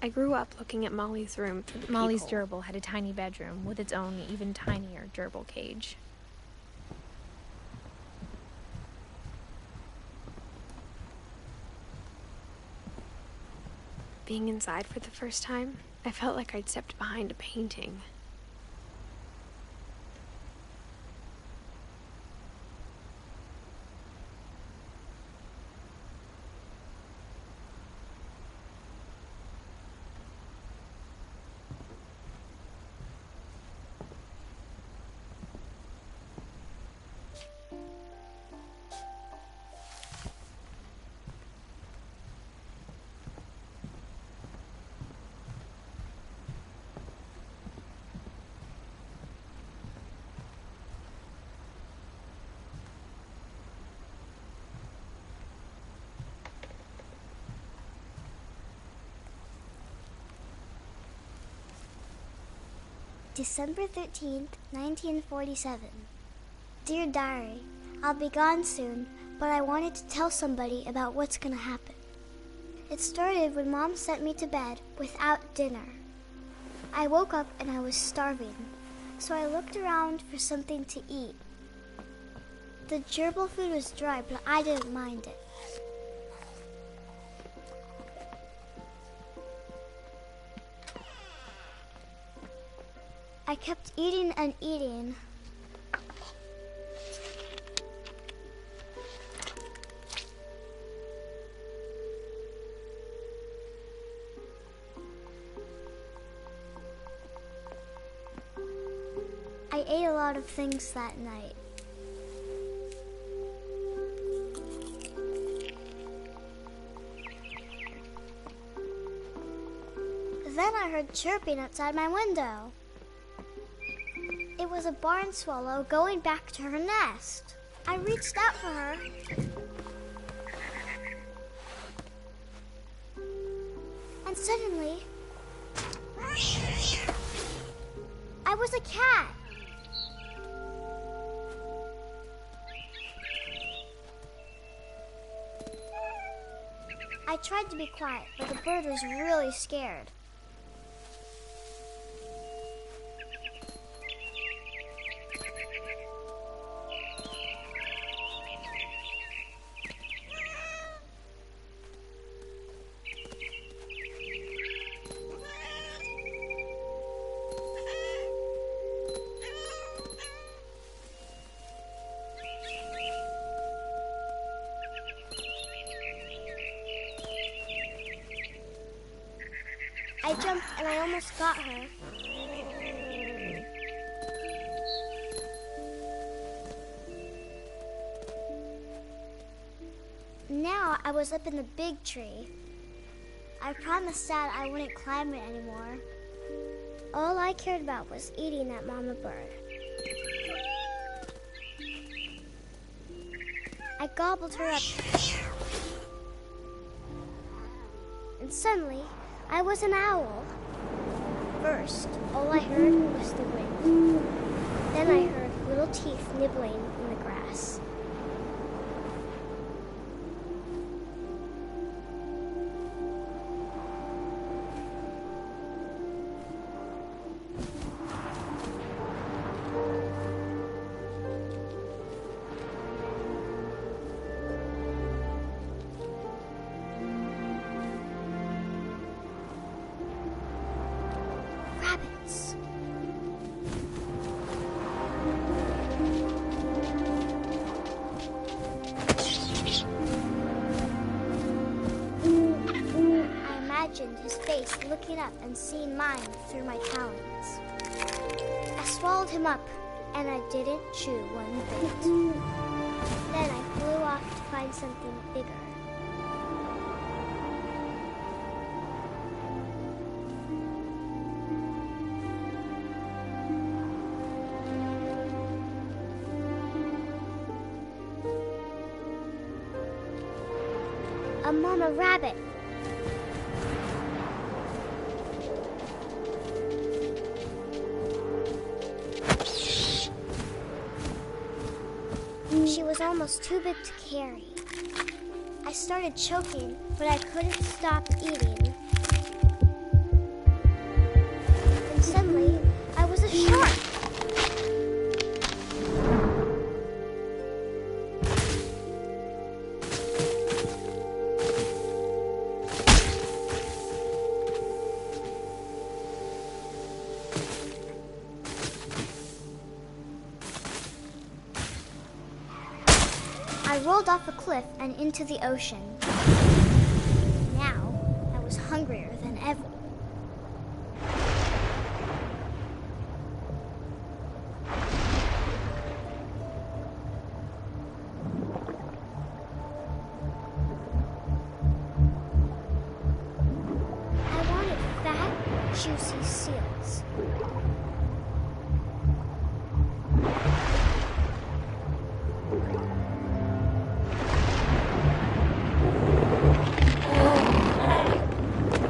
I grew up looking at Molly's room through the Molly's peephole. gerbil had a tiny bedroom with its own, even tinier gerbil cage. Being inside for the first time, I felt like I'd stepped behind a painting. December 13th, 1947. Dear Diary, I'll be gone soon, but I wanted to tell somebody about what's gonna happen. It started when Mom sent me to bed without dinner. I woke up and I was starving, so I looked around for something to eat. The gerbil food was dry, but I didn't mind it. I kept eating and eating. I ate a lot of things that night. Then I heard chirping outside my window. It was a barn swallow going back to her nest. I reached out for her. And suddenly, I was a cat. I tried to be quiet, but the bird was really scared. I jumped and I almost got her. Now I was up in the big tree. I promised Dad I wouldn't climb it anymore. All I cared about was eating that mama bird. I gobbled her up. And suddenly, I was an owl. First, all I heard was the wind. Then I heard little teeth nibbling in the grass. Rabbits. I imagined his face looking up and seeing mine through my talons. I swallowed him up, and I didn't chew one bit. Then I flew off to find something bigger. A mama rabbit. She was almost too big to carry. I started choking, but I couldn't stop eating. rolled off a cliff and into the ocean. Now, I was hungrier than ever. I wanted fat, juicy seals.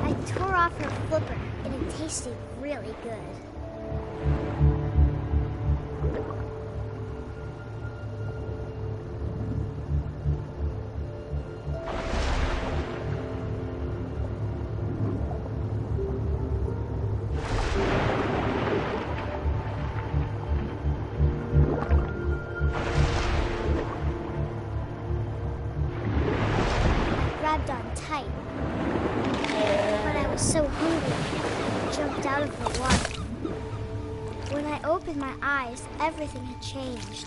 I tore off her flipper, and it tasted really good. Grabbed on tight, but I was so hungry, I jumped out of the water. When I opened my eyes, everything had changed.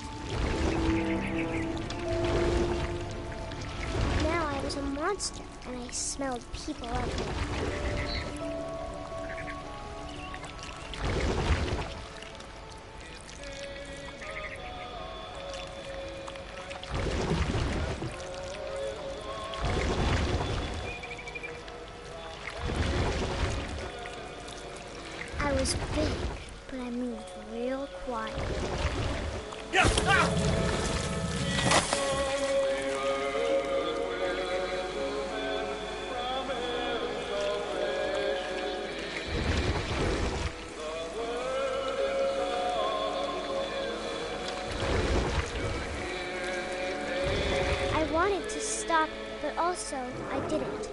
Now I was a monster, and I smelled people everywhere. I was big, but I moved real quiet. I wanted to stop, but also I didn't.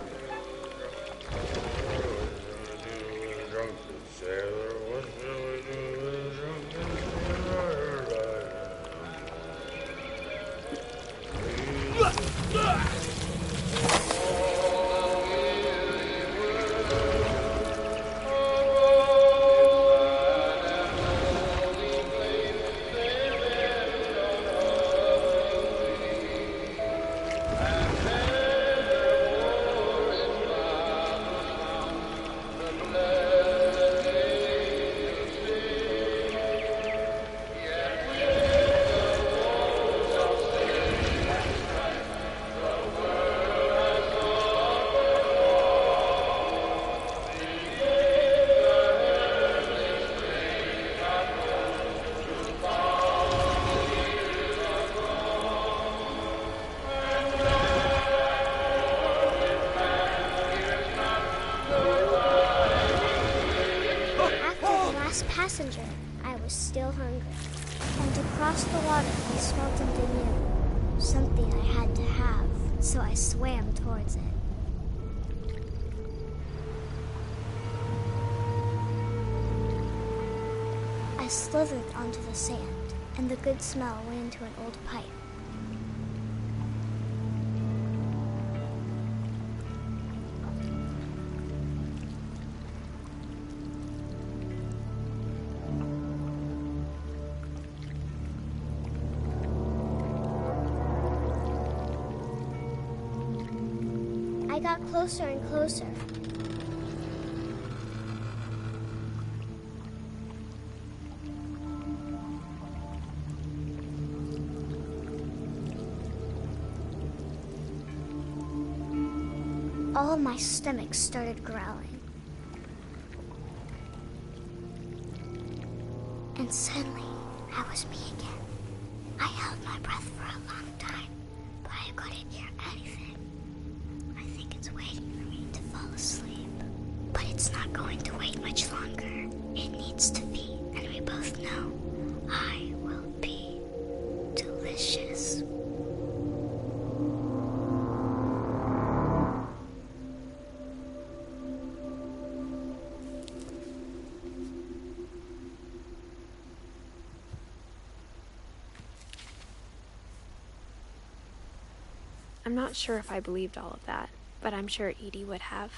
Passenger, I was still hungry. And across the water, I smelled something new. Something I had to have, so I swam towards it. I slithered onto the sand, and the good smell went into an old pipe. I got closer and closer. All of my stomach started growling. And suddenly, I was me again. I held my breath for a long time, but I couldn't hear anything. I think it's waiting for me to fall asleep. But it's not going to wait much longer. It needs to be, and we both know I will be delicious. I'm not sure if I believed all of that, but I'm sure Edie would have.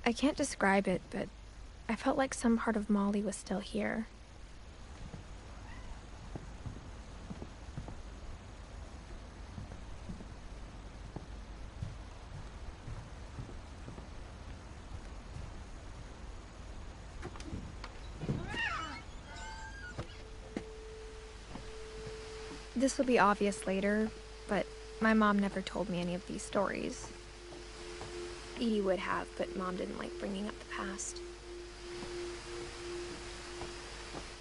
I can't describe it, but I felt like some part of Molly was still here. This will be obvious later, but my mom never told me any of these stories. Edie would have, but Mom didn't like bringing up the past.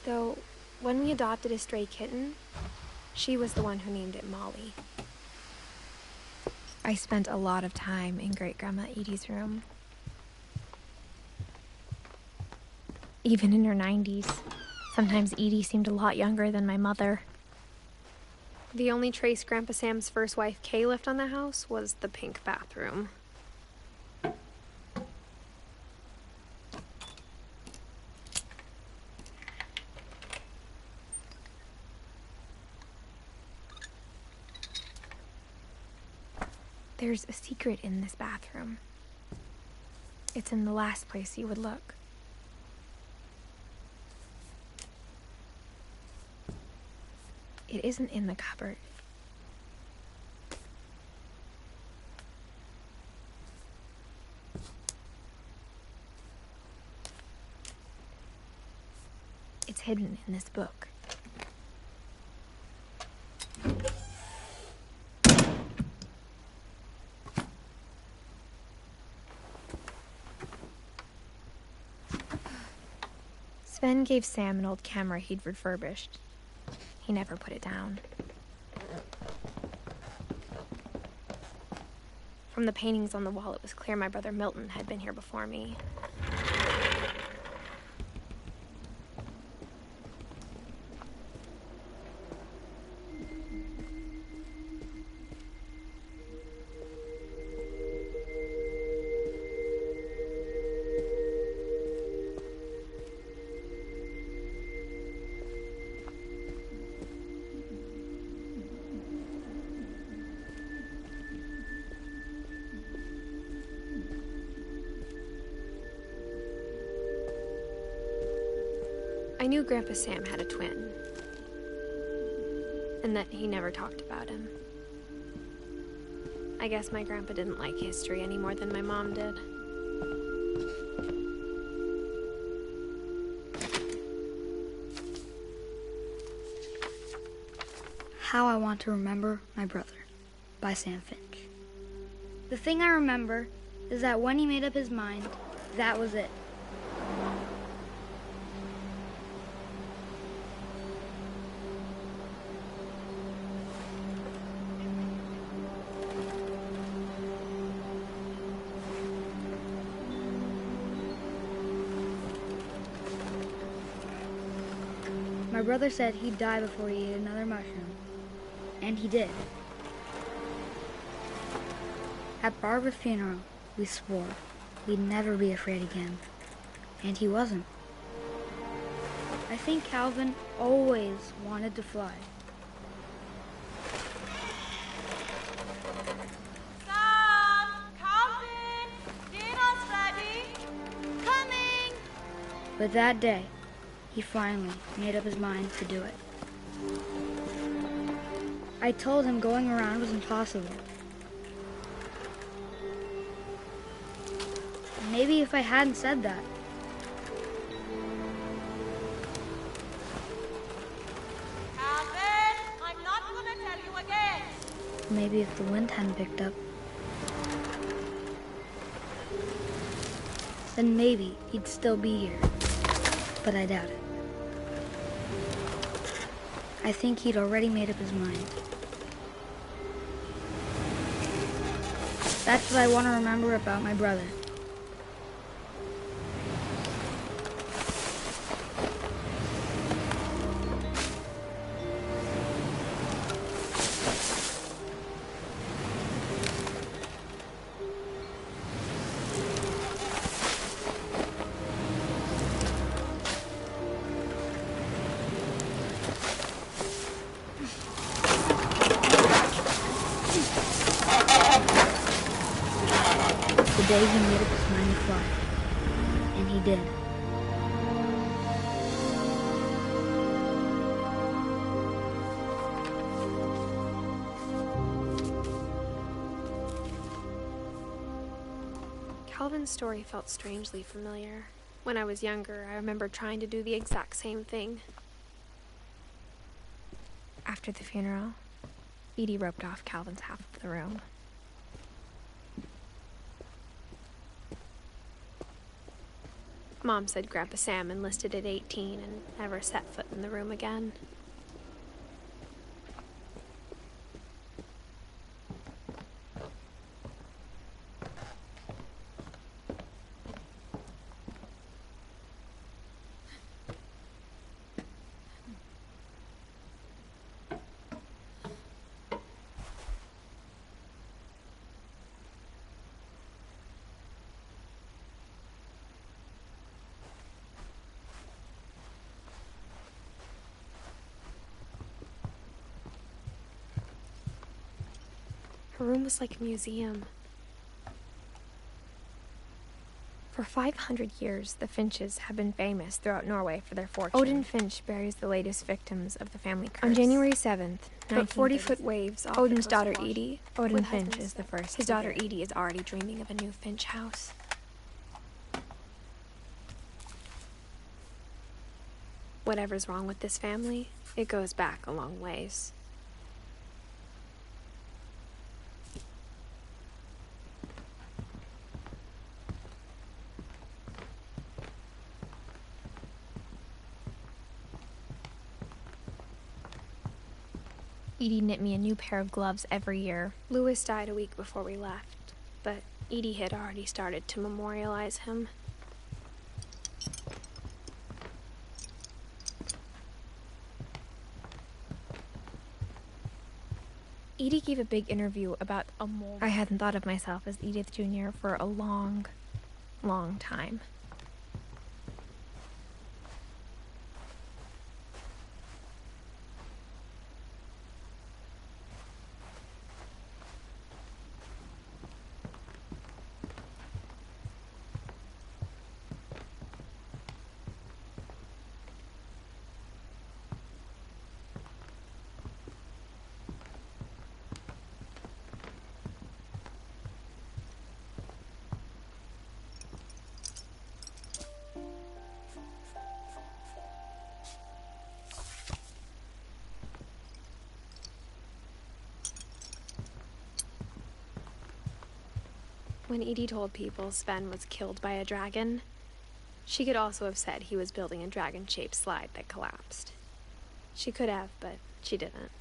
Though, when we adopted a stray kitten, she was the one who named it Molly. I spent a lot of time in Great-Grandma Edie's room. Even in her 90s, sometimes Edie seemed a lot younger than my mother. The only trace Grandpa Sam's first wife, Kay, left on the house was the pink bathroom. There's a secret in this bathroom. It's in the last place you would look. It isn't in the cupboard. It's hidden in this book. Sven gave Sam an old camera he'd refurbished. He never put it down. From the paintings on the wall, it was clear my brother Milton had been here before me. I knew Grandpa Sam had a twin, and that he never talked about him. I guess my grandpa didn't like history any more than my mom did. How I Want to Remember My Brother by Sam Finch. The thing I remember is that when he made up his mind, that was it. My brother said he'd die before he ate another mushroom. And he did. At Barbara's funeral, we swore we'd never be afraid again. And he wasn't. I think Calvin always wanted to fly. Sam! Calvin! Dinner's ready! Coming! But that day, he finally made up his mind to do it. I told him going around was impossible. Maybe if I hadn't said that, Calvin! I'm not gonna tell you again! maybe if the wind hadn't picked up, then maybe he'd still be here. But I doubt it. I think he'd already made up his mind. That's what I want to remember about my brother. The day he made up his mind to fly. did. Calvin's story felt strangely familiar. When I was younger, I remember trying to do the exact same thing. After the funeral, Edie roped off Calvin's half of the room. Mom said Grandpa Sam enlisted at 18 and never set foot in the room again. Her room was like a museum. For 500 years, the Finches have been famous throughout Norway for their fortune. Odin Finch buries the latest victims of the family curse. On January 7th, But 40-foot waves off Odin's the daughter coast wash. Edie, Odin Finch is the first. His daughter Edie is already dreaming of a new Finch house. Whatever's wrong with this family, it goes back a long ways. Edie knit me a new pair of gloves every year. Louis died a week before we left, but Edie had already started to memorialize him. Edie gave a big interview about a mole. I hadn't thought of myself as Edith Jr. for a long, long time. When Edie told people Sven was killed by a dragon, she could also have said he was building a dragon-shaped slide that collapsed. She could have, but she didn't.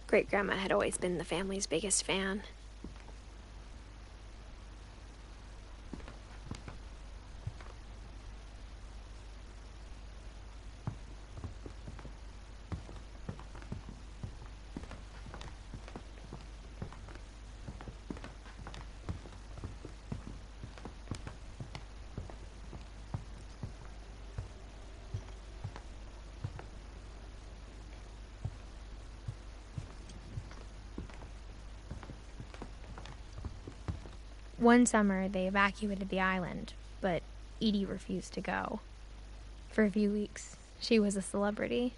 Great-grandma had always been the family's biggest fan. One summer, they evacuated the island, but Edie refused to go. For a few weeks, she was a celebrity.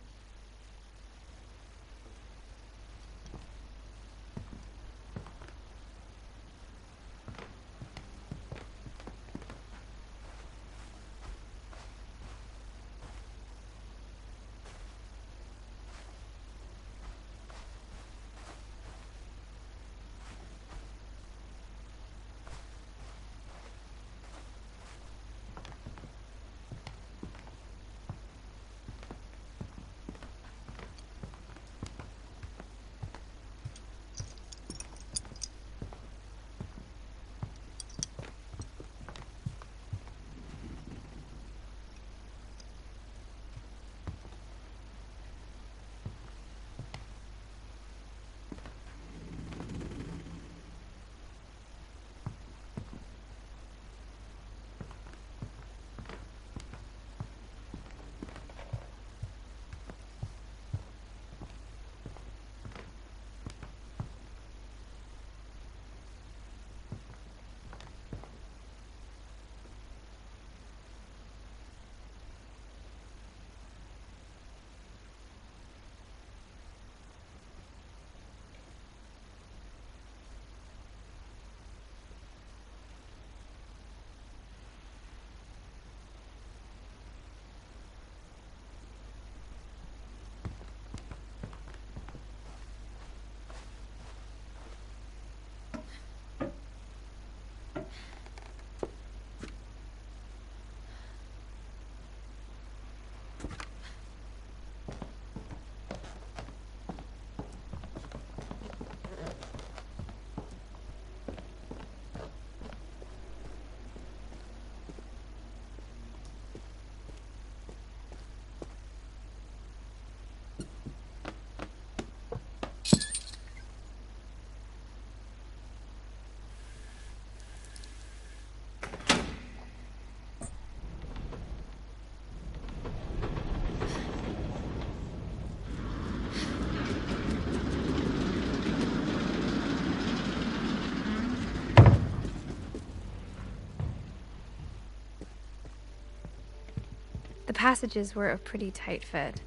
The passages were a pretty tight fit.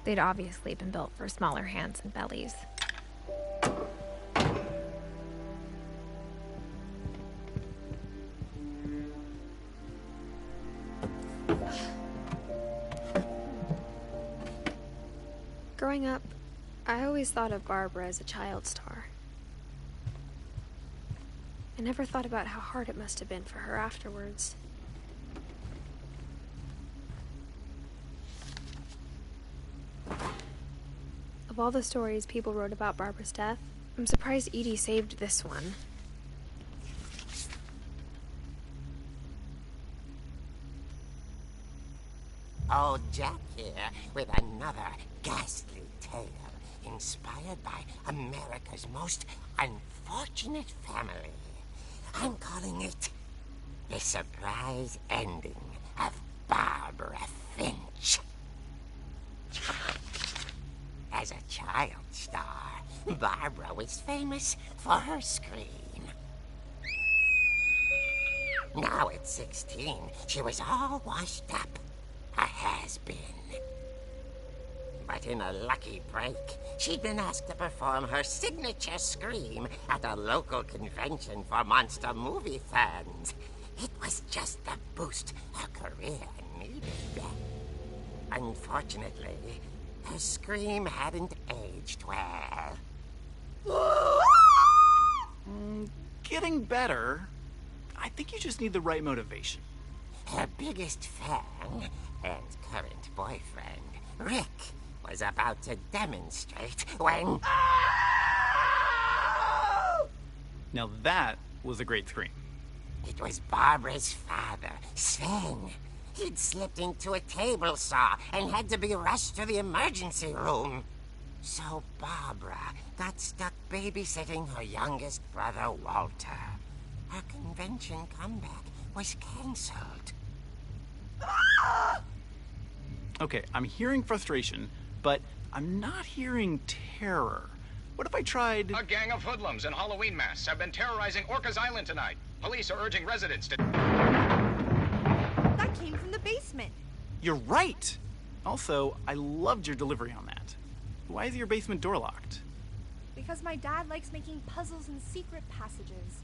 They'd obviously been built for smaller hands and bellies. Growing up, I always thought of Barbara as a child star. I never thought about how hard it must have been for her afterwards. Of all the stories people wrote about Barbara's death, I'm surprised Edie saved this one. Old Jack here with another ghastly tale inspired by America's most unfortunate family. I'm calling it The Surprise Ending of Barbara Finch. As a child star, Barbara was famous for her scream. Now at 16, she was all washed up. A has-been. But in a lucky break, she'd been asked to perform her signature scream at a local convention for monster movie fans. It was just the boost her career needed. Unfortunately, her scream hadn't aged well. Getting better. I think you just need the right motivation. Her biggest fan and current boyfriend, Rick, was about to demonstrate when... Now that was a great scream. It was Barbara's father, Sven. He'd slipped into a table saw and had to be rushed to the emergency room. So Barbara got stuck babysitting her youngest brother, Walter. Her convention comeback was cancelled. Okay, I'm hearing frustration, but I'm not hearing terror. What if I tried... A gang of hoodlums in Halloween masks have been terrorizing Orcas Island tonight. Police are urging residents to... That came from the basement. You're right! Also, I loved your delivery on that. Why is your basement door locked? Because my dad likes making puzzles and secret passages.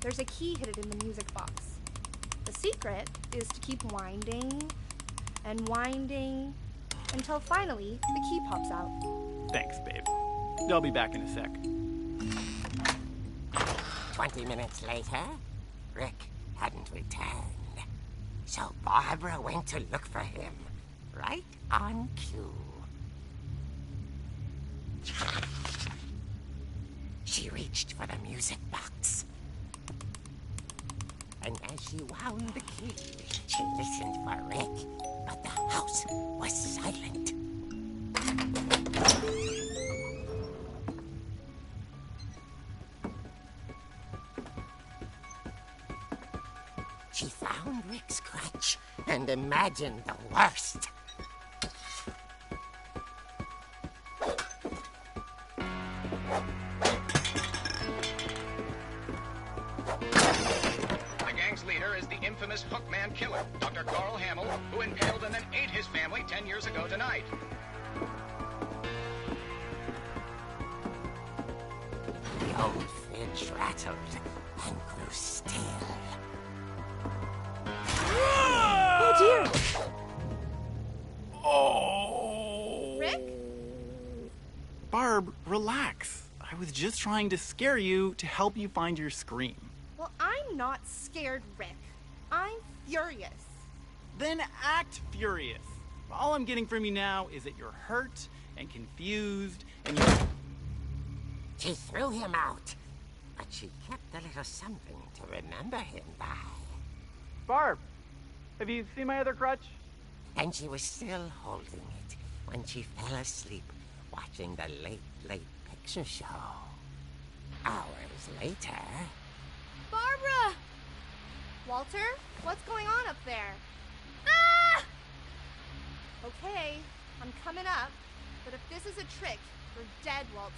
There's a key hidden in the music box. The secret is to keep winding and winding until finally the key pops out. Thanks, babe. I'll be back in a sec. 20 minutes later, Rick hadn't returned. So Barbara went to look for him, right on cue. She reached for the music box. And as she wound the key, she listened for Rick, but the house was silent. She found Rick's crutch and imagined the worst. The gang's leader is the infamous Hookman killer, Dr. Carl Hamill, who impaled and then ate his family 10 years ago tonight. The old fridge rattled and grew still. Oh dear! Oh! Rick? Barb, relax. I was just trying to scare you to help you find your scream. Well, I'm not scared, Rick. I'm furious. Then act furious. All I'm getting from you now is that you're hurt and confused and you're... She threw him out, but she kept a little something to remember him by. Barb, have you seen my other crutch? And she was still holding it when she fell asleep watching the Late Picture Show. Hours later... Barbara! Walter, what's going on up there? Ah! Okay, I'm coming up, but if this is a trick, you're dead, Walter.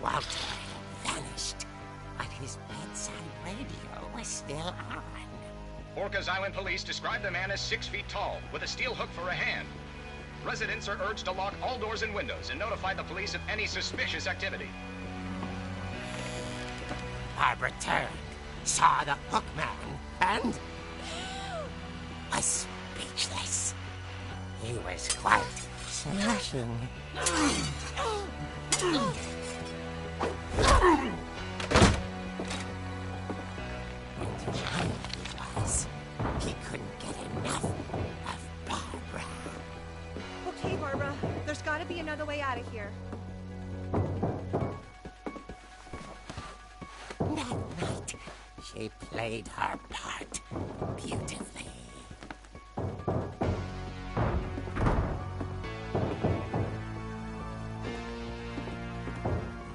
Walter vanished, but his bedside radio was still on. Orcas Island police describe the man as 6 feet tall, with a steel hook for a hand. Residents are urged to lock all doors and windows and notify the police of any suspicious activity. Barbara turned, saw the Hookman, and was speechless. He was quite smashing. And he couldn't get enough of Barbara. Okay, Barbara, there's gotta be another way out of here. That night, she played her part beautifully.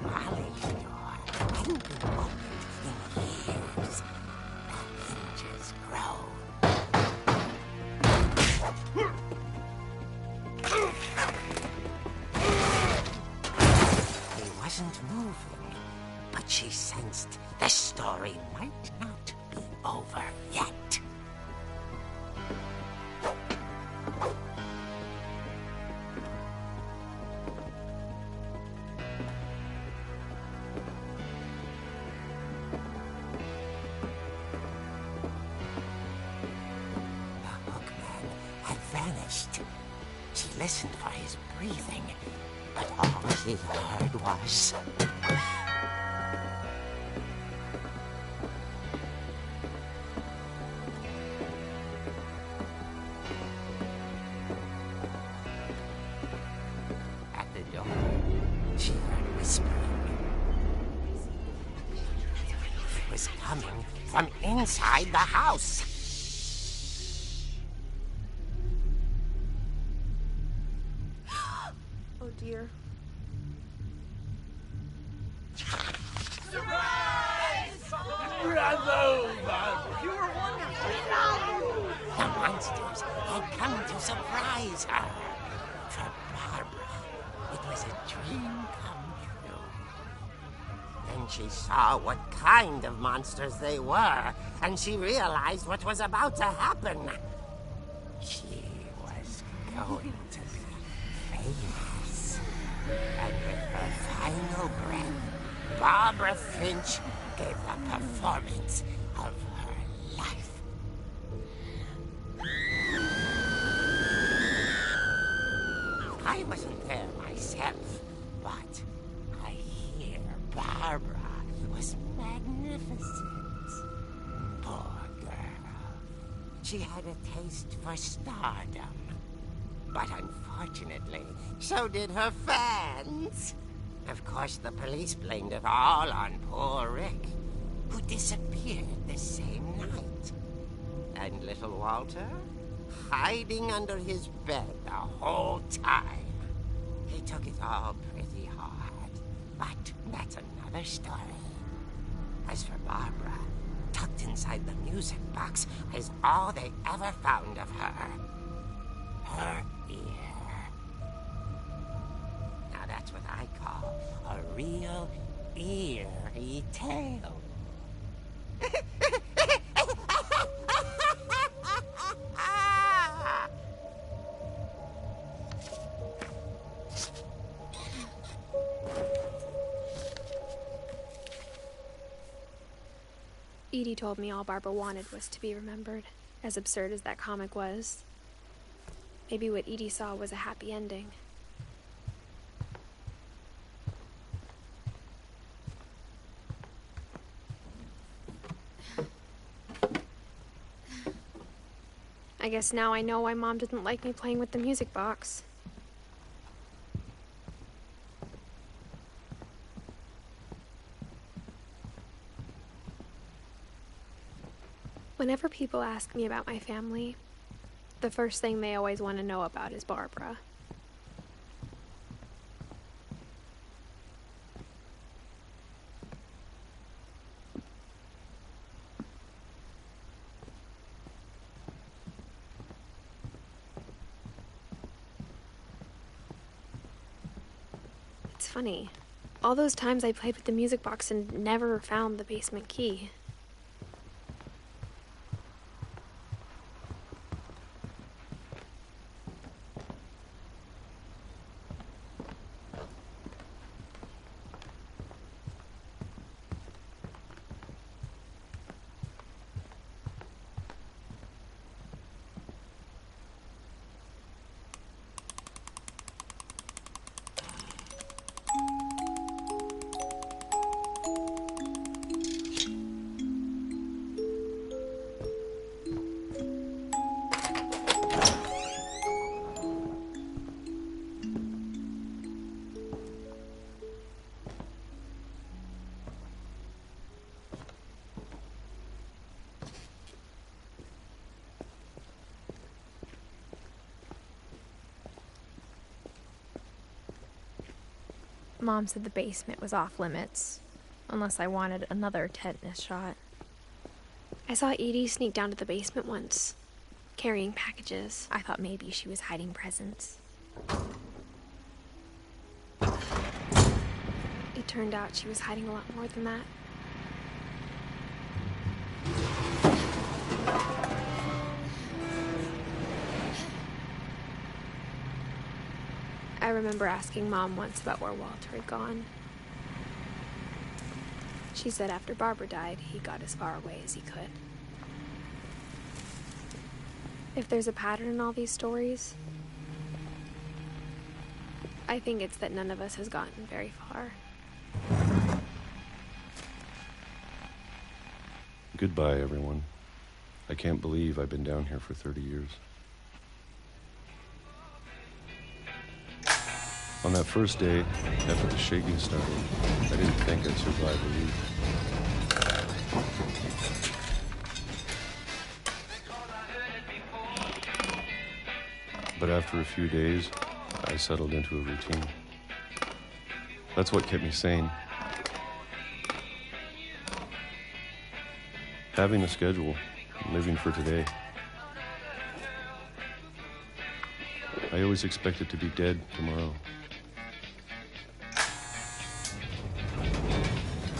Molly's door hadn't been opened in years. The hinges groaned. He wasn't moving, but she sensed the story might not be over yet. The Hookman had vanished. She listened for his breathing, but all she heard was... was coming from inside the house. Oh dear. Bravo, Barbara! You were wonderful! The monsters had come to surprise her. For Barbara, it was a dream come true. Then she saw what kind of monsters they were, and she realized what was about to happen. She was going to be famous. And with her final breath, Barbara Finch gave the performance of her life. I wasn't there myself, but I hear Barbara was magnificent. Poor girl. She had a taste for stardom. But unfortunately, so did her fans. Of course, the police blamed it all on poor Rick, who disappeared the same night. And little Walter, hiding under his bed the whole time. He took it all pretty hard, but that's another story. As for Barbara, tucked inside the music box is all they ever found of her. Her ear. Now that's what I call a real eerie tale. Edie told me all Barbara wanted was to be remembered, as absurd as that comic was. Maybe what Edie saw was a happy ending. I guess now I know why Mom didn't like me playing with the music box. Whenever people ask me about my family, the first thing they always want to know about is Barbara. It's funny. All those times I played with the music box and never found the basement key. Mom said the basement was off limits, unless I wanted another tetanus shot. I saw Edie sneak down to the basement once, carrying packages. I thought maybe she was hiding presents. It turned out she was hiding a lot more than that. I remember asking Mom once about where Walter had gone. She said after Barbara died, he got as far away as he could. If there's a pattern in all these stories, I think it's that none of us has gotten very far. Goodbye, everyone. I can't believe I've been down here for 30 years. On that first day, after the shaking started, I didn't think I'd survive a week. But after a few days, I settled into a routine. That's what kept me sane. Having a schedule, living for today. I always expected to be dead tomorrow.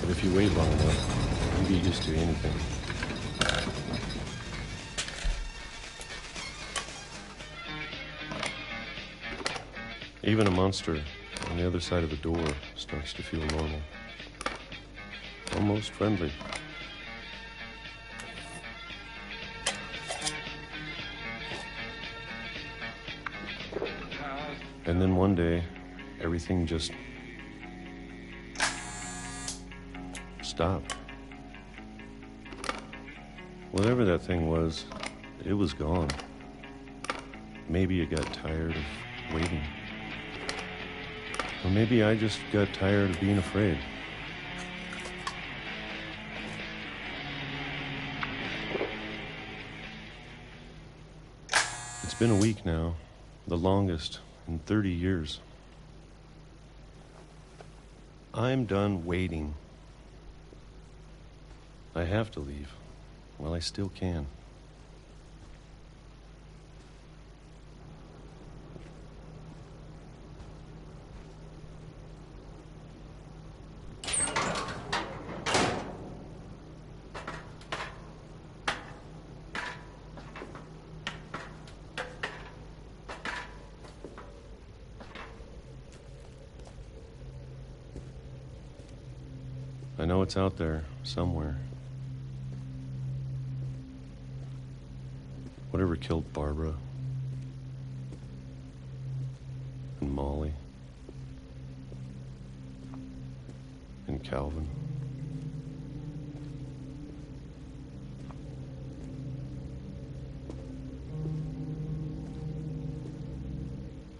But if you wait long enough, you get used to anything. Even a monster on the other side of the door starts to feel normal. Almost friendly. And then one day, everything just stopped. Whatever that thing was, it was gone. Maybe it got tired of waiting. Or maybe I just got tired of being afraid. It's been a week now, the longest in 30 years. I'm done waiting. I have to leave while I still can. I know it's out there, somewhere. Whatever killed Barbara and Molly and Calvin.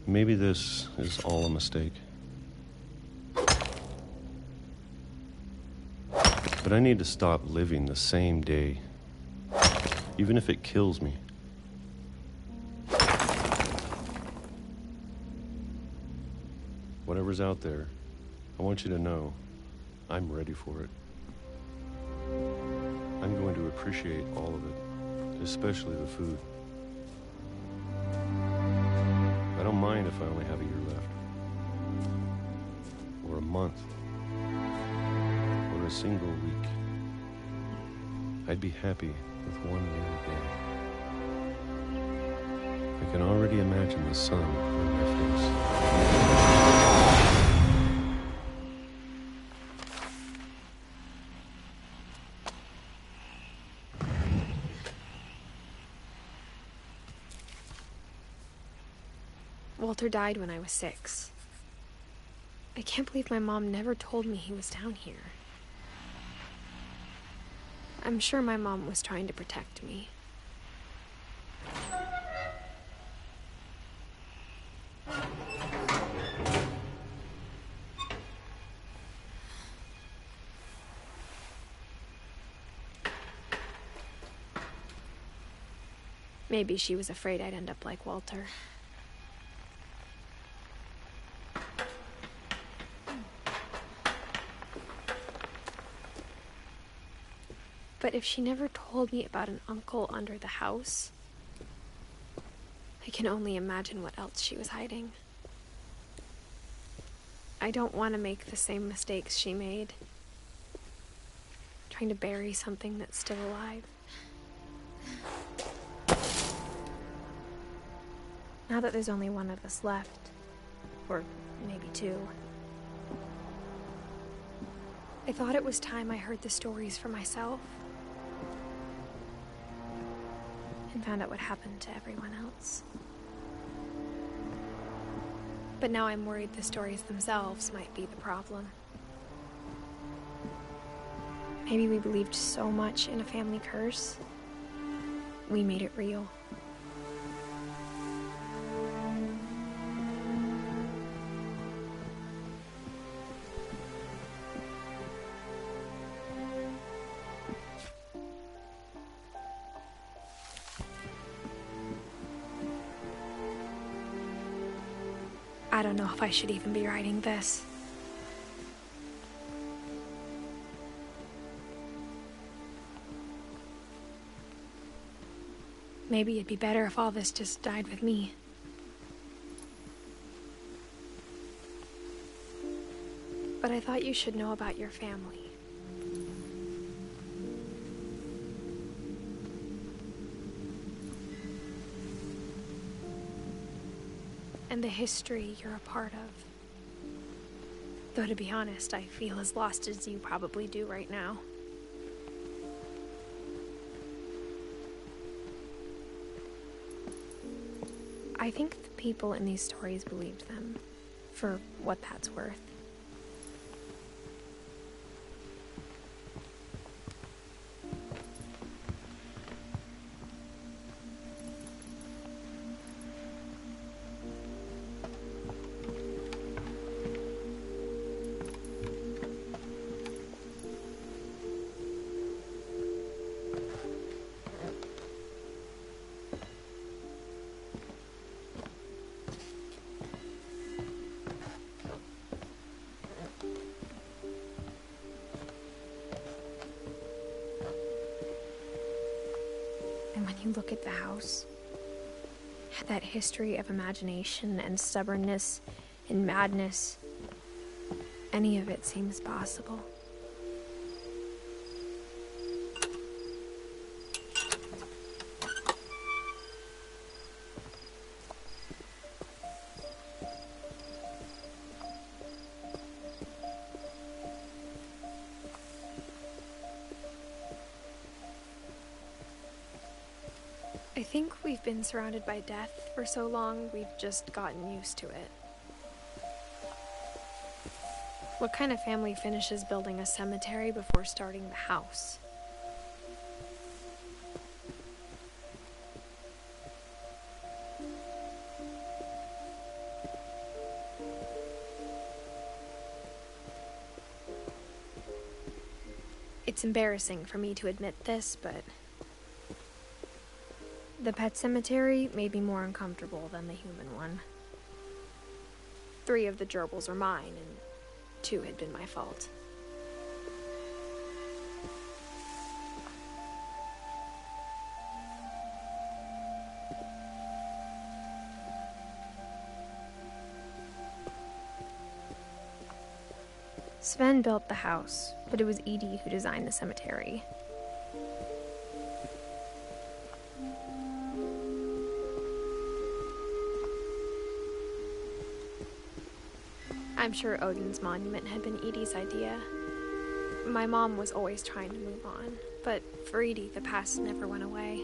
Maybe this is all a mistake. But I need to stop living the same day, even if it kills me. Whatever's out there, I want you to know I'm ready for it. I'm going to appreciate all of it, especially the food. I don't mind if I only have a year left, or a month, or a single week. I'd be happy with 1 more day. I can already imagine the sun on my face. Walter died when I was 6. I can't believe my mom never told me he was down here. I'm sure my mom was trying to protect me. Maybe she was afraid I'd end up like Walter. But if she never told me about an uncle under the house, I can only imagine what else she was hiding. I don't want to make the same mistakes she made, trying to bury something that's still alive. Now that there's only one of us left, or maybe 2, I thought it was time I heard the stories for myself and found out what happened to everyone else. But now I'm worried the stories themselves might be the problem. Maybe we believed so much in a family curse, we made it real. I don't know if I should even be writing this. Maybe it'd be better if all this just died with me. But I thought you should know about your family. And the history you're a part of. Though to be honest, I feel as lost as you probably do right now. I think the people in these stories believed them, for what that's worth. When you look at the house, that history of imagination and stubbornness and madness, any of it seems possible. I think we've been surrounded by death for so long, we've just gotten used to it. What kind of family finishes building a cemetery before starting the house? It's embarrassing for me to admit this, but the pet cemetery made me more uncomfortable than the human one. 3 of the gerbils were mine, and 2 had been my fault. Sven built the house, but it was Edie who designed the cemetery. I'm sure Odin's monument had been Edie's idea. My mom was always trying to move on, but for Edie, the past never went away.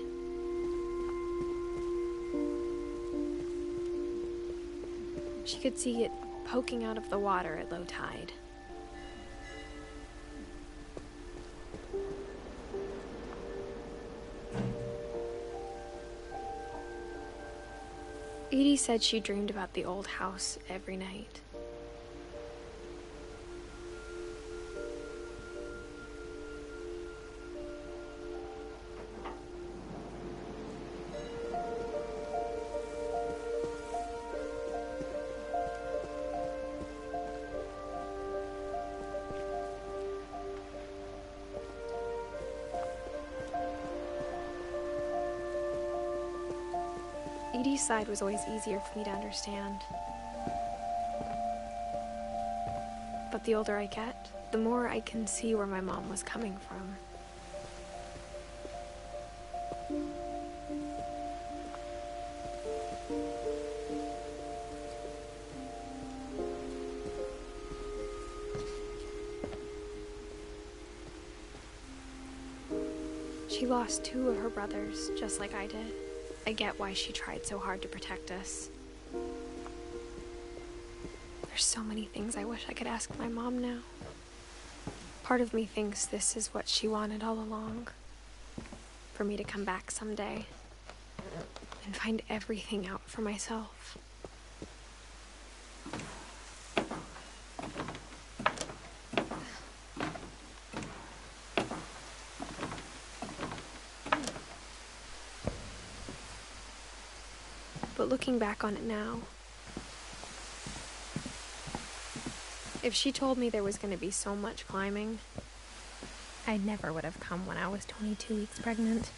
She could see it poking out of the water at low tide. Edie said she dreamed about the old house every night. Edie's side was always easier for me to understand. But the older I get, the more I can see where my mom was coming from. She lost 2 of her brothers, just like I did. I get why she tried so hard to protect us. There's so many things I wish I could ask my mom now. Part of me thinks this is what she wanted all along. For me to come back someday and find everything out for myself. But looking back on it now, If she told me there was going to be so much climbing, I never would have come when I was 22 weeks pregnant.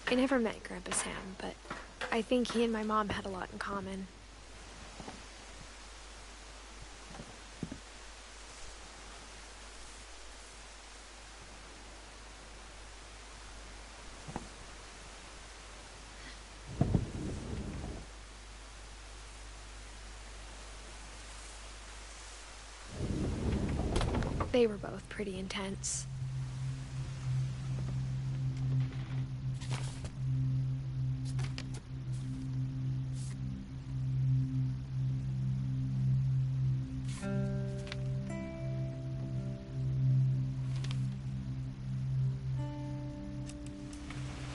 I never met Grandpa Sam, but I think he and my mom had a lot in common. They were both pretty intense.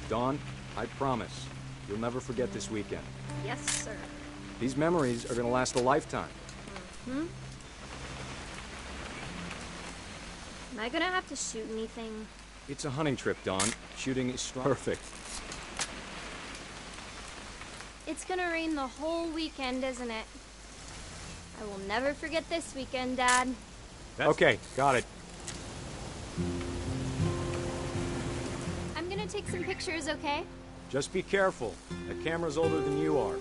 Dawn, I promise, you'll never forget this weekend. Yes, sir. These memories are gonna last a lifetime. Hmm? Am I gonna have to shoot anything? It's a hunting trip, Dawn. Shooting is perfect. It's gonna rain the whole weekend, isn't it? I will never forget this weekend, Dad. Okay, got it. I'm gonna take some pictures, okay? Just be careful. The camera's older than you are.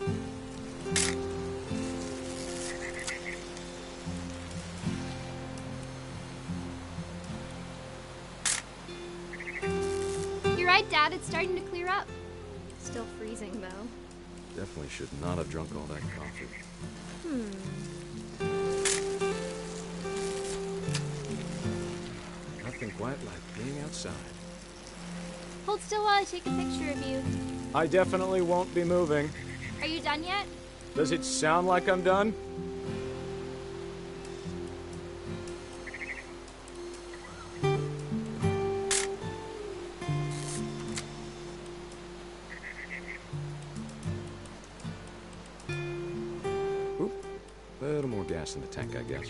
You're right, Dad. It's starting to clear up. Still freezing, though. Definitely should not have drunk all that coffee. Nothing quite like being outside. Hold still while I take a picture of you. I definitely won't be moving. Are you done yet? Does it sound like I'm done? Oop. A little more gas in the tank, I guess.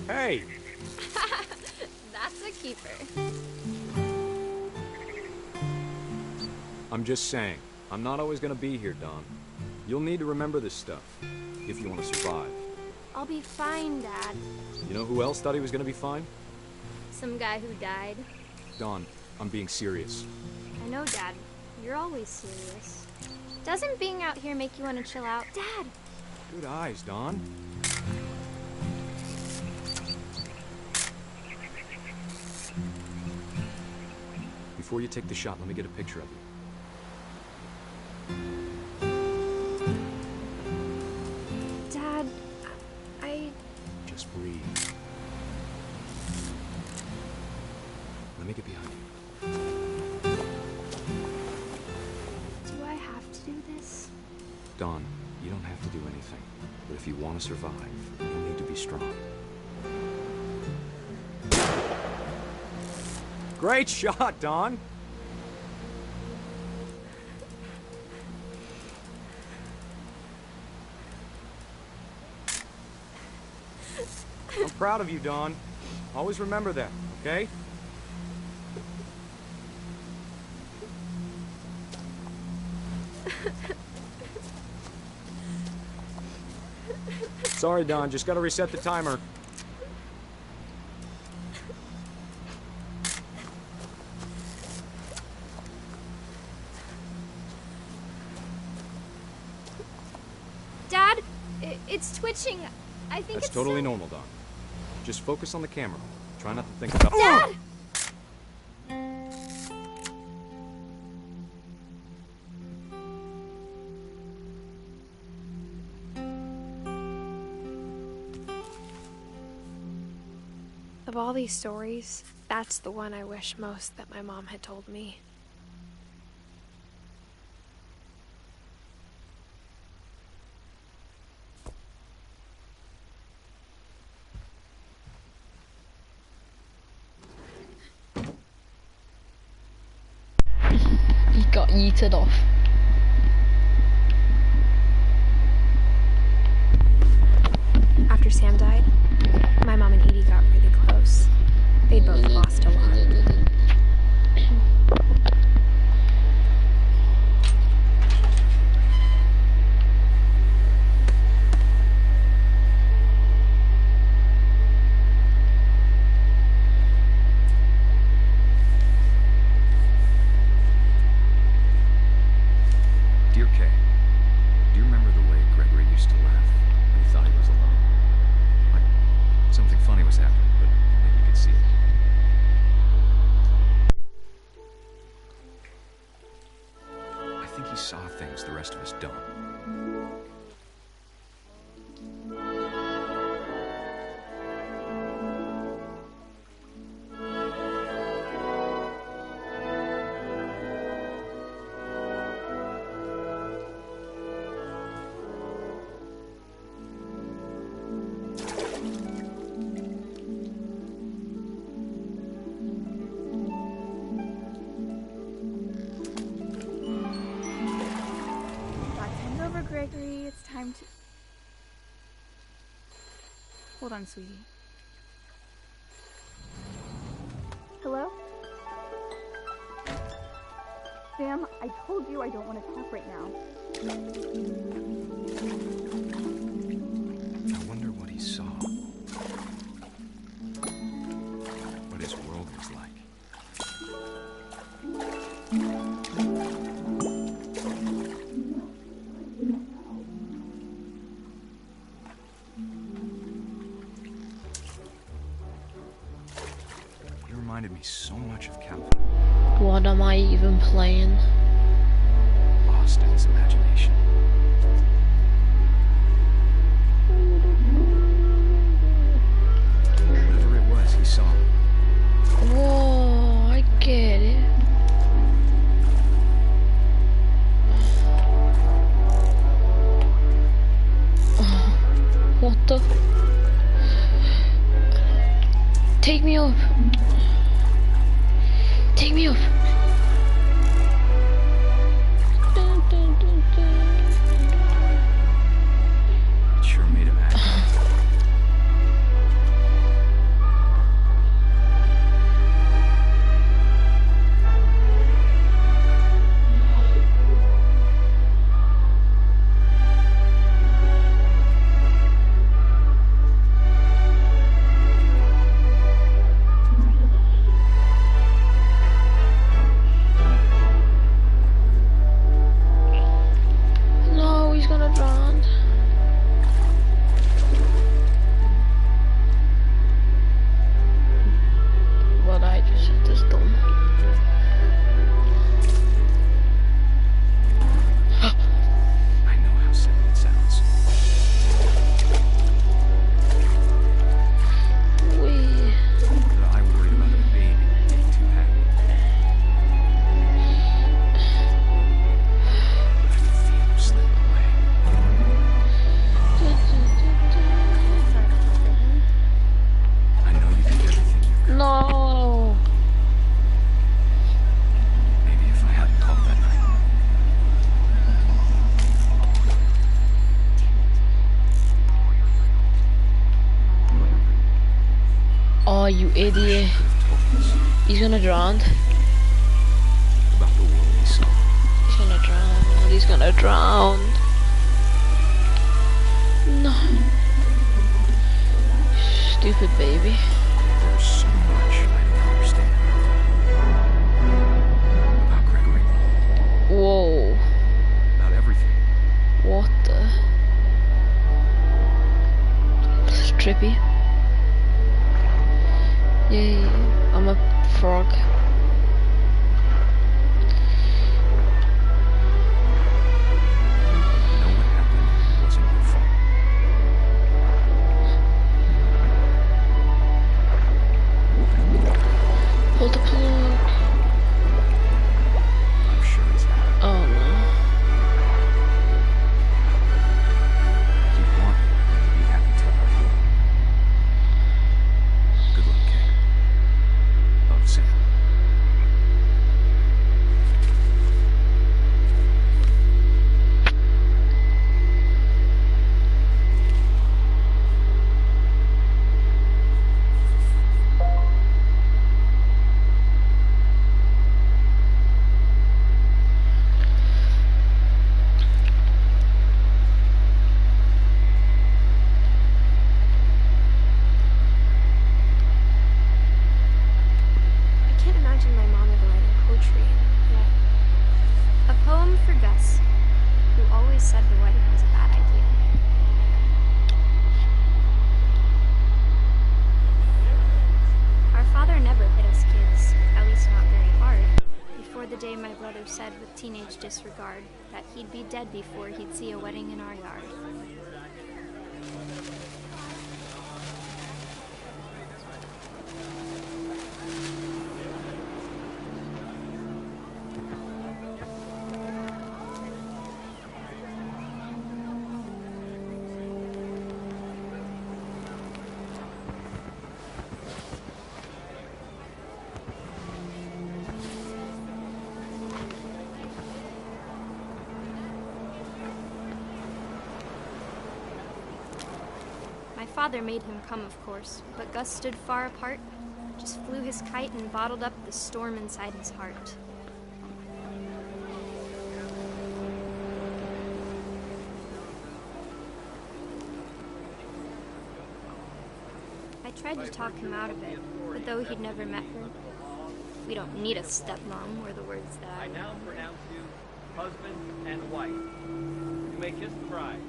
Hey! That's a keeper. I'm just saying, I'm not always gonna be here, Dawn. You'll need to remember this stuff, if you want to survive. I'll be fine, Dad. You know who else thought he was gonna be fine? Some guy who died. Dawn, I'm being serious. I know, Dad. You're always serious. Doesn't being out here make you want to chill out? Dad! Good eyes, Dawn. Before you take the shot, let me get a picture of you. Dad, I... Just breathe. Let me get behind you. Do I have to do this? Dawn, you don't have to do anything. But if you want to survive, you need to be strong. Great shot, Dawn! I'm proud of you, Dawn. Always remember that, okay? Sorry, Don, just gotta reset the timer. Dad, it's twitching. I think That's it's totally normal, Don. Just focus on the camera. Try not to think about— Dad! Of all these stories, that's the one I wish most that my mom had told me. He got yeeted off. After Sam died, my mom and Edie got really close. They'd both lost a lot. Dear Kay, do you remember the way Gregory used to laugh when he thought he was alone? Like something funny was happening, but maybe you could see it. I think he saw things the rest of us don't. Gregory, it's time to... Hold on, sweetie. Hello? Sam, I told you I don't want to talk right now. I wonder what he saw. What his world was like. Reminded me so much of Calvin. What am I even playing? Lost in his imagination. Whatever it was, he saw. Whoa, I get it. What the? Take me up. Take me up. It sure made him happy. Oh, you idiot. He's gonna drown. About the world he saw. He's gonna drown. He's He's gonna drown. No. Stupid baby. There's so much I don't understand about Gregory. Whoa. About everything. What the? This is trippy. Yay, I'm a frog. You know what happened wasn't your fault. Pull the plug. I'm sure he's happy. Oh no. You want him to be happy too. Good luck, Kay. Love, Sam. I can't imagine my mom ever writing poetry, yet. A poem for Gus, who always said the wedding was a bad idea. Our father never hit us kids, at least not very hard, before the day my brother said with teenage disregard that he'd be dead before he'd see a wedding in our yard. My father made him come, of course, but Gus stood far apart, just flew his kite and bottled up the storm inside his heart. I tried to talk him out of it, but though he'd never met her, we don't need a stepmom, were the words that I now pronounce you husband and wife. You may kiss the bride.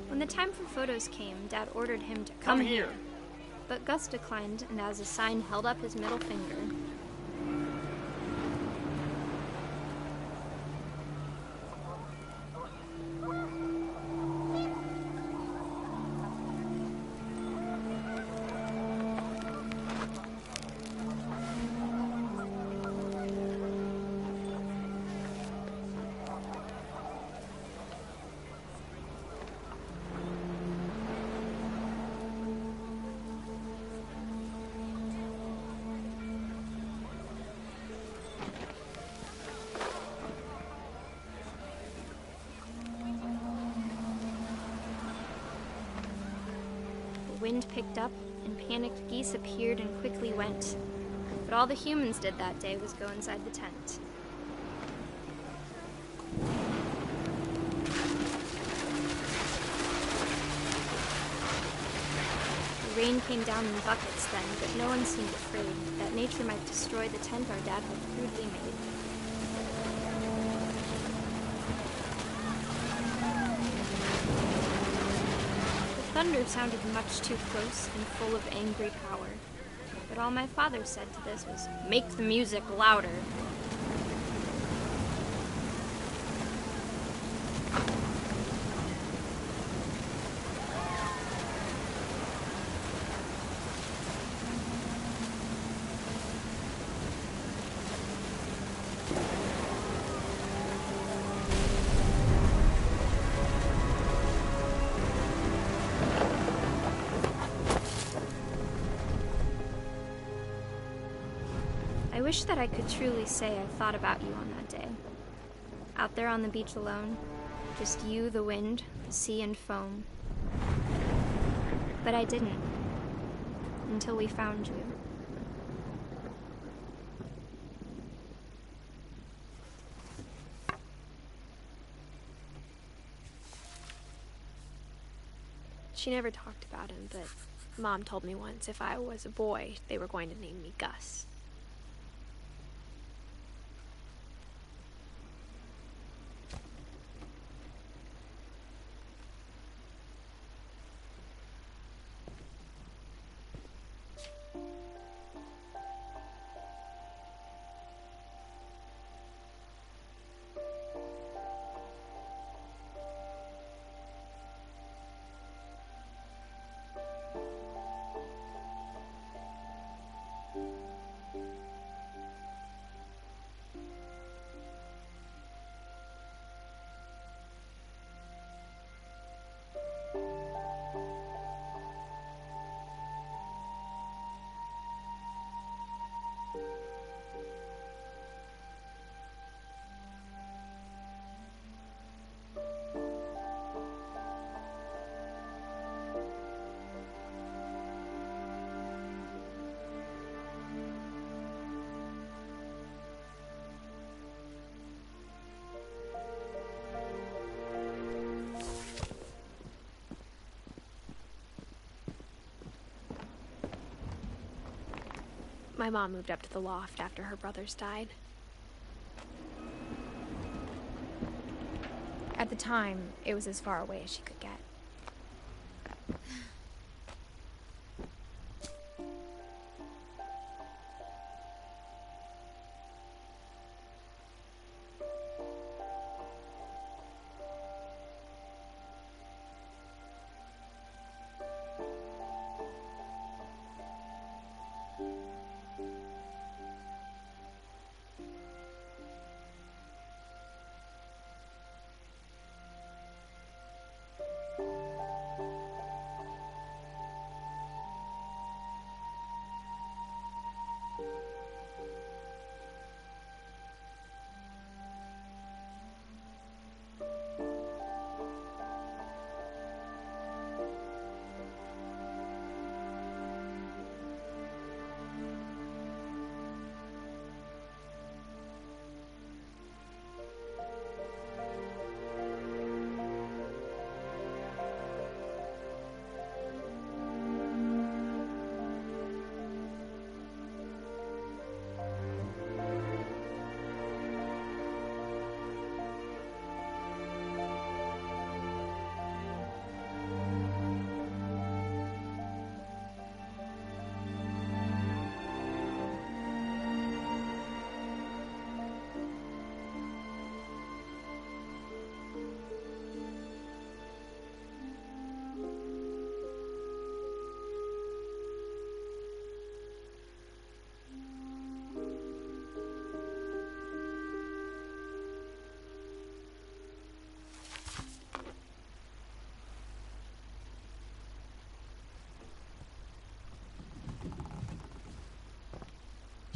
When the time for photos came, Dad ordered him to come here. But Gus declined, and as a sign held up his middle finger. The wind picked up, and panicked geese appeared and quickly went. But all the humans did that day was go inside the tent. The rain came down in buckets then, but no one seemed afraid that nature might destroy the tent our dad had crudely made. Thunder sounded much too close and full of angry power, but all my father said to this was, "Make the music louder." I wish that I could truly say I thought about you on that day. Out there on the beach alone, just you, the wind, the sea, and foam. But I didn't, until we found you. She never talked about him, but Mom told me once if I was a boy, they were going to name me Gus. My mom moved up to the loft after her brothers died. At the time, it was as far away as she could get.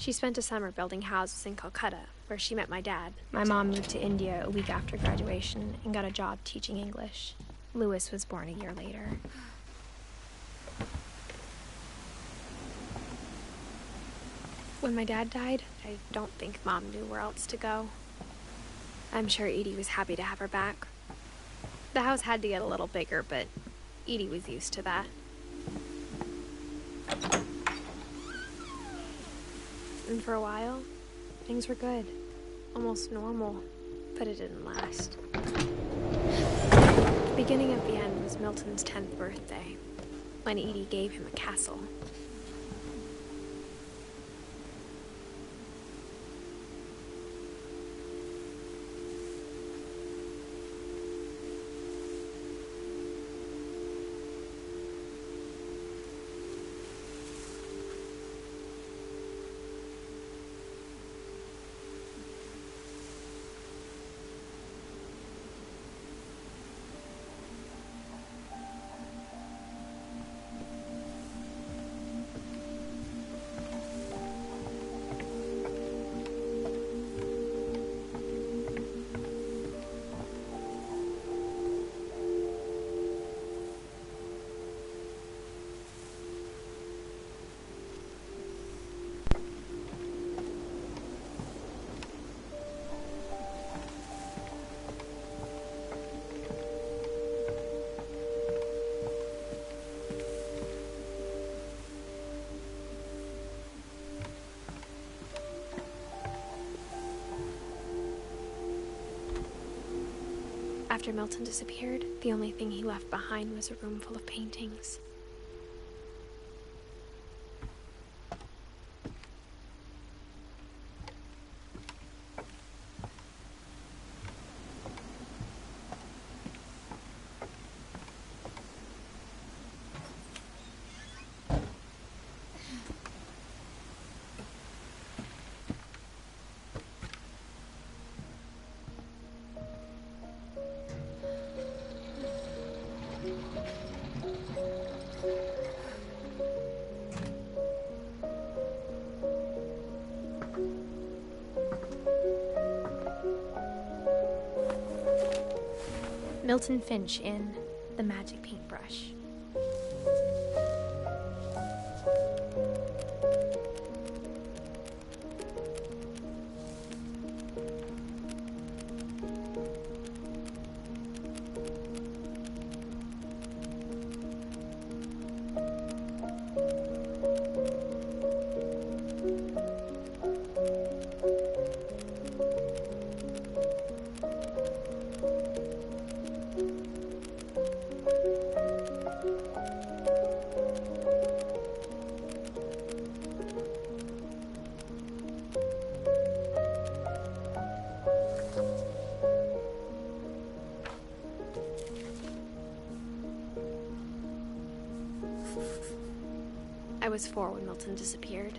She spent a summer building houses in Calcutta, where she met my dad. My mom moved to India a week after graduation and got a job teaching English. Louis was born a year later. When my dad died, I don't think Mom knew where else to go. I'm sure Edie was happy to have her back. The house had to get a little bigger, but Edie was used to that. And for a while, things were good. Almost normal, but it didn't last. The beginning of the end was Milton's 10th birthday, when Edie gave him a castle. After Milton disappeared, the only thing he left behind was a room full of paintings. Milton Finch in The Magic Paintbrush. I was 4 when Milton disappeared.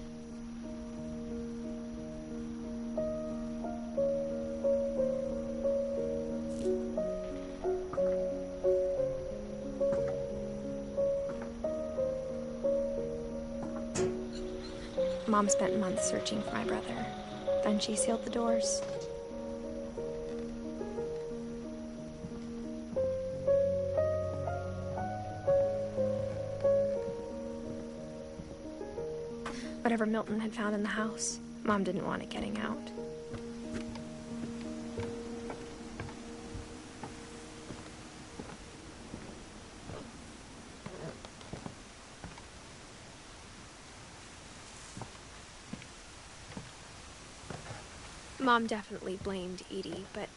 Mom spent months searching for my brother. Then she sealed the doors. Whatever Milton had found in the house, Mom didn't want it getting out. Mom definitely blamed Edie, but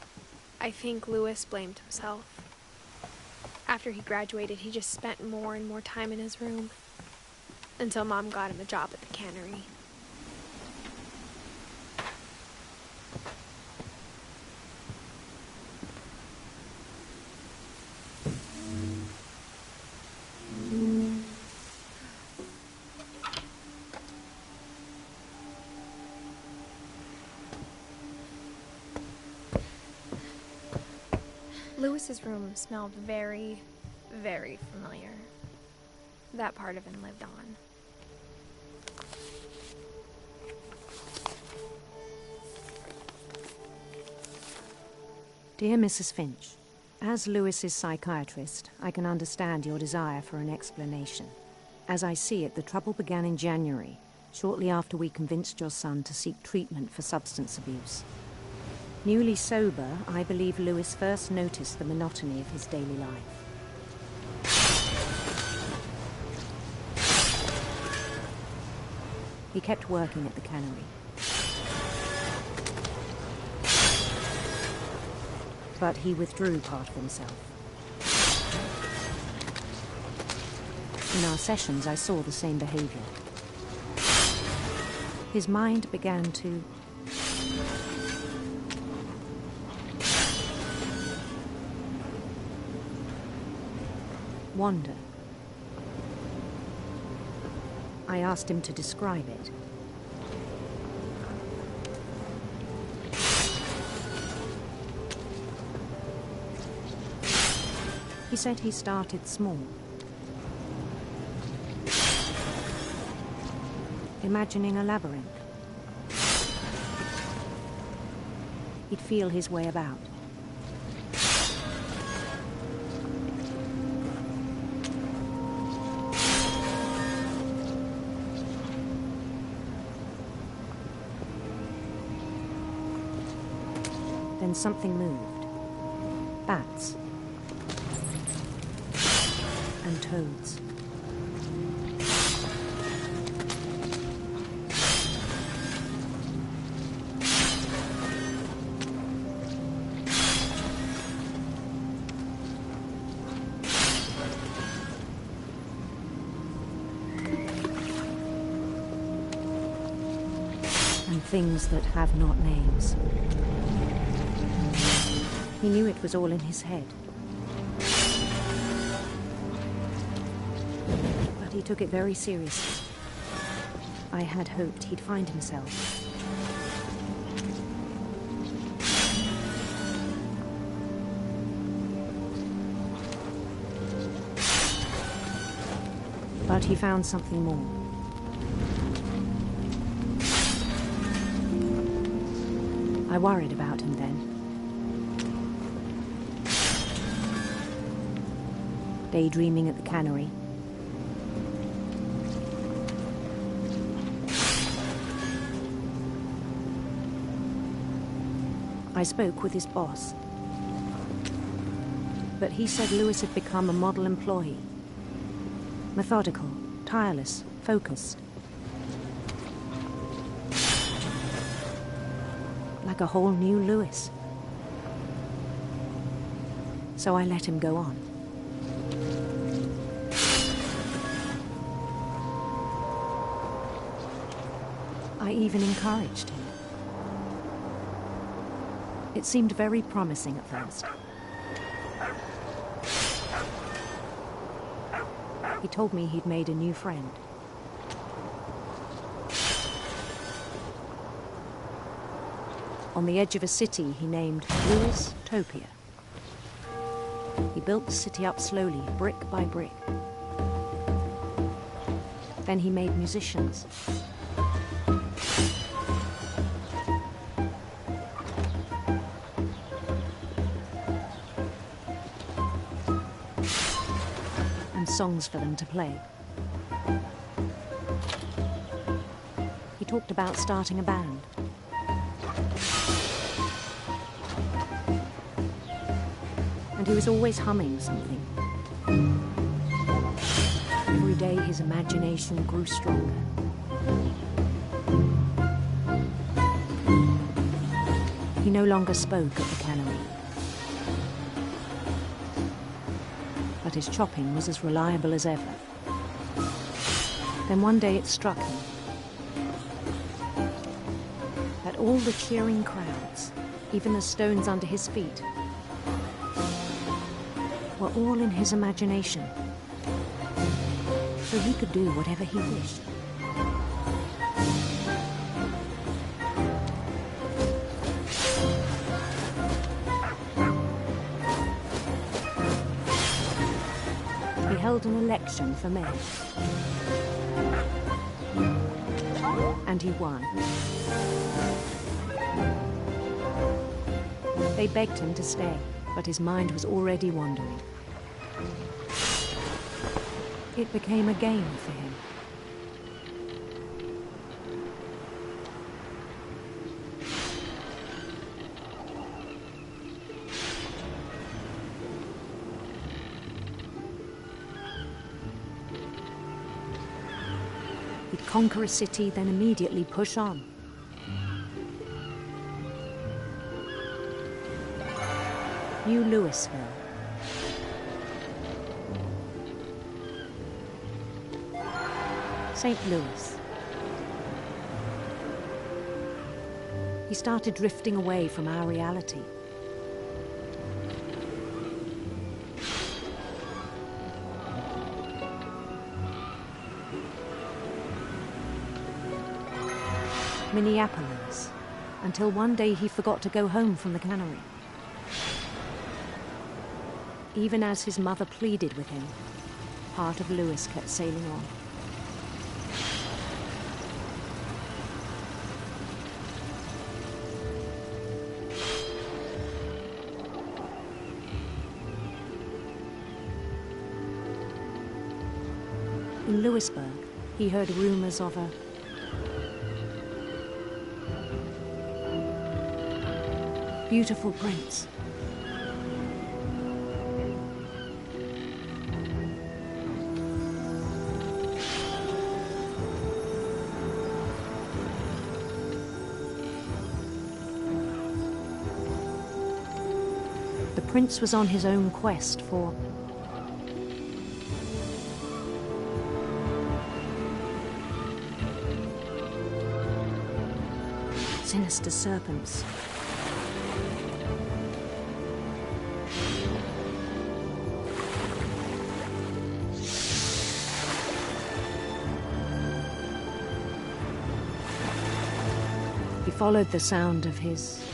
I think Louis blamed himself. After he graduated, he just spent more and more time in his room, until Mom got him a job at the cannery. Louis's room smelled very, very familiar. That part of him lived on. Dear Mrs. Finch, as Louis's psychiatrist, I can understand your desire for an explanation. As I see it, the trouble began in January, shortly after we convinced your son to seek treatment for substance abuse. Newly sober, I believe Louis first noticed the monotony of his daily life. He kept working at the cannery. But he withdrew part of himself. In our sessions, I saw the same behavior. His mind began to wander. I asked him to describe it. He said he started small, imagining a labyrinth. He'd feel his way about. Then something moved. Bats. And toads. and things that have not names. He knew it was all in his head. But he took it very seriously. I had hoped he'd find himself. But he found something more. I worried about him then. Daydreaming at the cannery. I spoke with his boss. But he said Lewis had become a model employee. Methodical, tireless, focused. Like a whole new Lewis. So I let him go on. I even encouraged him. It seemed very promising at first. He told me he'd made a new friend. On the edge of a city he named Lewis Topia. He built the city up slowly, brick by brick. Then he made musicians. And songs for them to play. He talked about starting a band. And he was always humming something. Every day his imagination grew stronger. He no longer spoke at the cannery. But his chopping was as reliable as ever. Then one day it struck him that all the cheering crowds, even the stones under his feet, were all in his imagination, so he could do whatever he wished. He held an election for mayor, and he won. They begged him to stay, but his mind was already wandering. It became a game for him. He'd conquer a city, then immediately push on. New Louisville. St. Louis. He started drifting away from our reality. Minneapolis, until one day he forgot to go home from the cannery. Even as his mother pleaded with him, part of Lewis kept sailing on. In Lewisburg, he heard rumors of a beautiful prince. The prince was on his own quest for sinister serpents. He followed the sound of his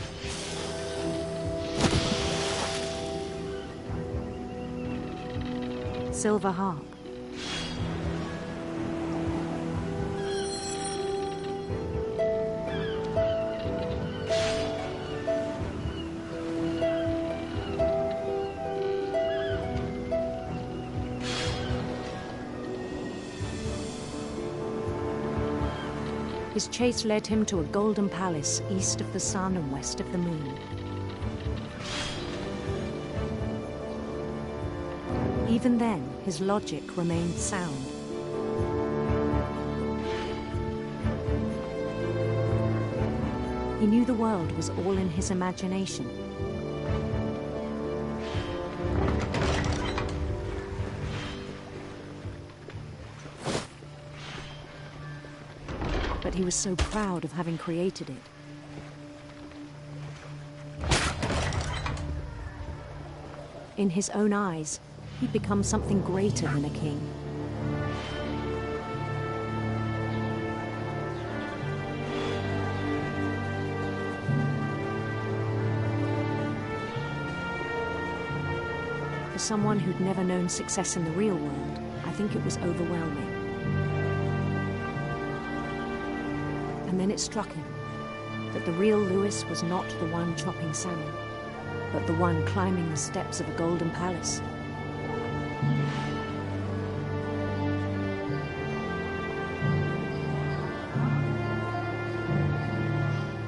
silver harp. His chase led him to a golden palace east of the sun and west of the moon. Even then, his logic remained sound. He knew the world was all in his imagination. But he was so proud of having created it. In his own eyes, he'd become something greater than a king. For someone who'd never known success in the real world, I think it was overwhelming. And then it struck him that the real Lewis was not the one chopping salmon, but the one climbing the steps of a golden palace.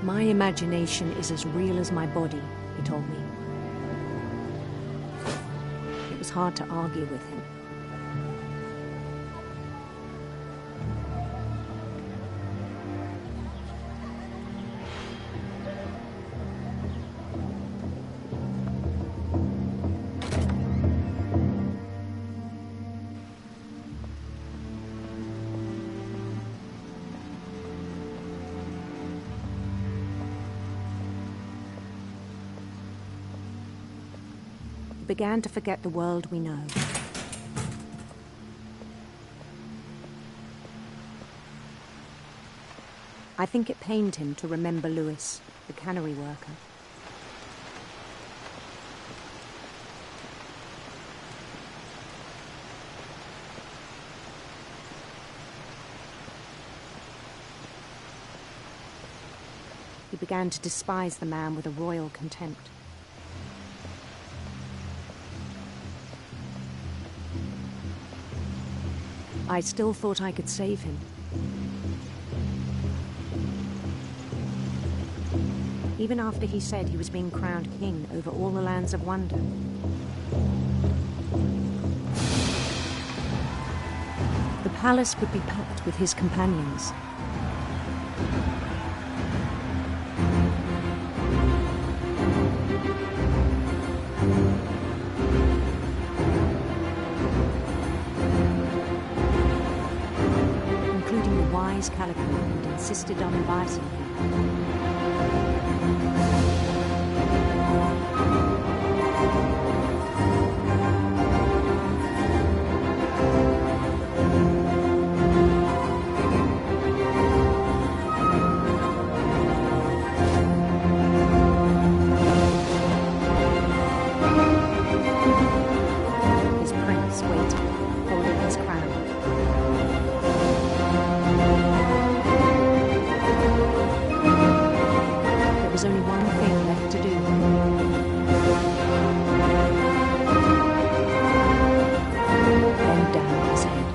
My imagination is as real as my body, he told me. It was hard to argue with him. Began to forget the world we know. I think it pained him to remember Lewis, the cannery worker. He began to despise the man with a royal contempt. I still thought I could save him. Even after he said he was being crowned king over all the lands of wonder. The palace would be packed with his companions. Calico and insisted on inviting him. His prince waited, holding his crown. There was only one thing left to do. Bend down his head.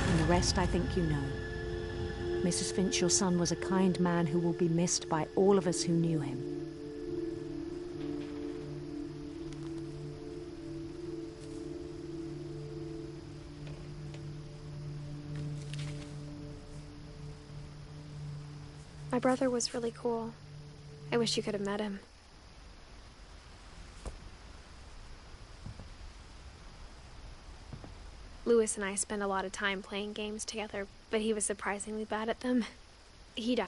And the rest I think you know. Mrs. Finch, your son was a kind man who will be missed by all of us who knew him. My brother was really cool. I wish you could have met him. Louis and I spend a lot of time playing games together, but he was surprisingly bad at them. He'd